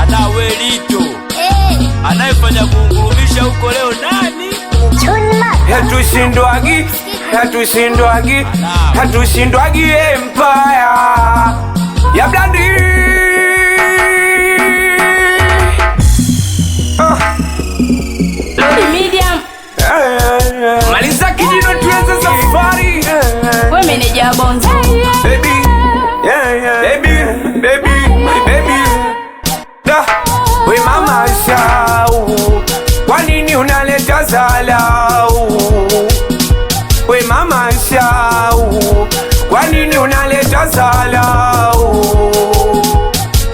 Anawelito anayefanya kuungurumisha huko leo nani? Hatushindwagi Empire ya Blandi. Medium Maliza kijino tuweze safari. we meneja bonzo. Baby, my baby. Da, we mama shau, kwa nini unaleta zalau? We mama shau, kwa nini unaleta zalau?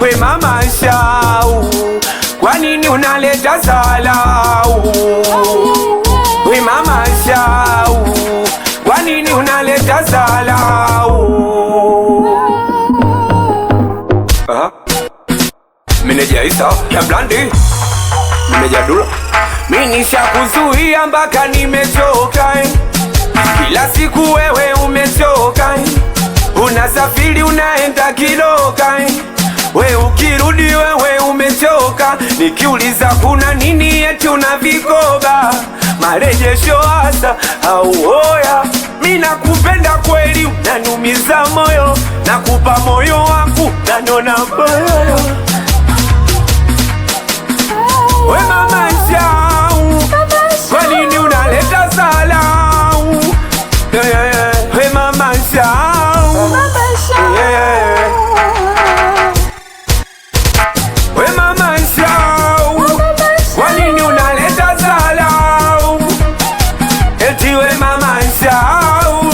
We mama shau, kwa nini unaleta zalau? We mama shau, kwa nini unaleta zalau? Meneja Isa ya Blandi, Meneja Dula. Mimi nishakuzuia mpaka nimechoka. Kila siku wewe umechoka. Unasafiri unaenda Kiloka. We ukirudi wewe umechoka. Nikiuliza kuna nini eti una vikoba. Marejesho hasa au oya. Mimi nakupenda kweli, unaniumiza moyo. Nakupa moyo wangu, nanona boyo. We mama shau, kwa nini unaleta zalau? We mama shau, we mama shau, kwa nini unaleta zalau? Eti we mama shau.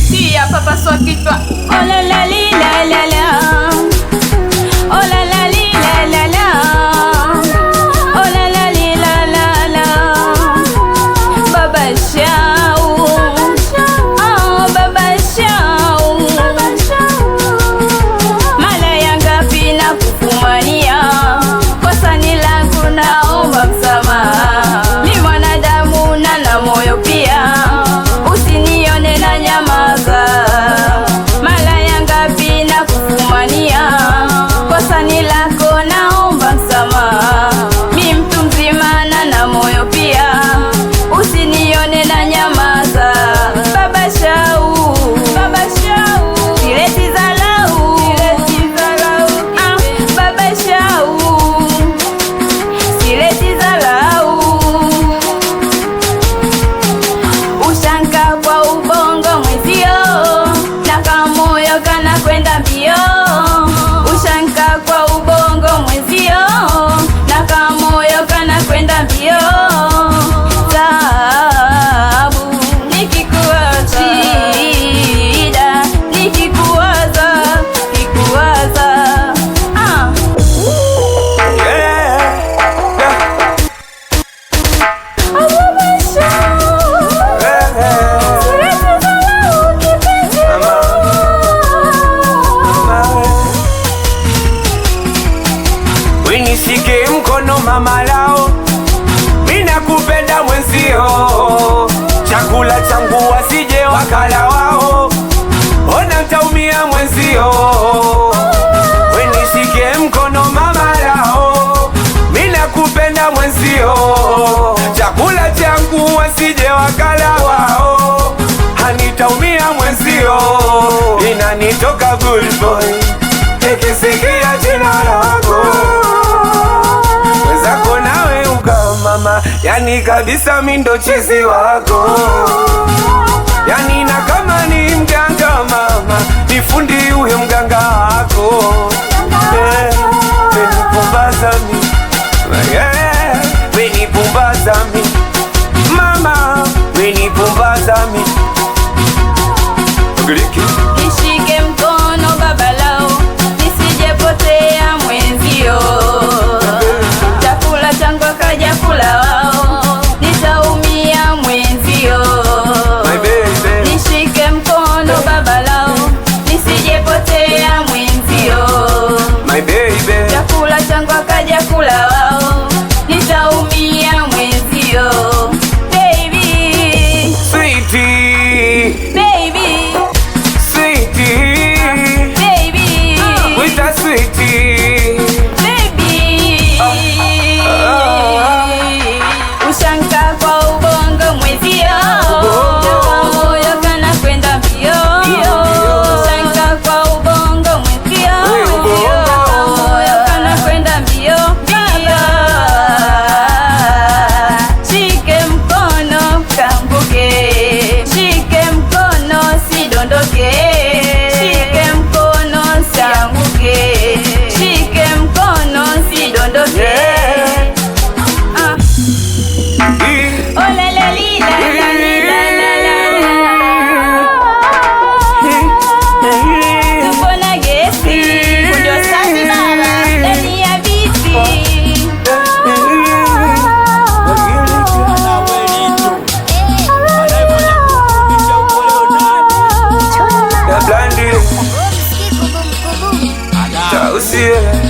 Tia papa swa kichwa. Oh la la li la la la. Oh la la li la la la. Oh la la li la la la. Baba shau. Oh baba shau. Mala yanga pina kufumania. Kosa ni langu naomba msamaha. Ni mwanadamu na moyo pia. Usinione na nyamaza. Mala yanga pina kufumania. Kosa ni lako naomba msamaha. Mi mtu mzima na moyo pia. Usinione na nyamaza. Baba shau, baba shau. Sileti zalau, sileti zalau. Baba shau, sileti zalau. Ushanka kwa ubongo mwezio, na kamoyo kana kwenda mbio. Ushanka kwa ubongo mwezio, na kamoyo kana kwenda mbio. Sababu nikikuacha shida, nikikuwaza, nikikuwaza. Nishike mkono mama lao, mimi nakupenda mwenzio. Chakula changu wasije wakala wao, ona nitaumia mwenzio. Nishike mkono mama lao, mimi nakupenda mwenzio. Chakula changu wasije wakala wao, hanitaumia mwenzio. Inanitoka good boy nikisikia jina lako. Wenzako nawe ukamama, yani kabisa mimi ndo chizi wako. Yani na kama ni mganga mama, nifundi huyo mganga wako. Wenipumbaza mi, wenipumbaza mi mama, wenipumbaza mi. Nishike mkono baba lao, nisijepotea mwenzio. Chakula changu kaja kula wao, nitaumia mwenzio. Nishike mkono baba lao, nisijepotea mwenzio. Chakula changu kaja kula wao, nitaumia mwenzio. Baby, Sweetie, baby, Blandi Tausie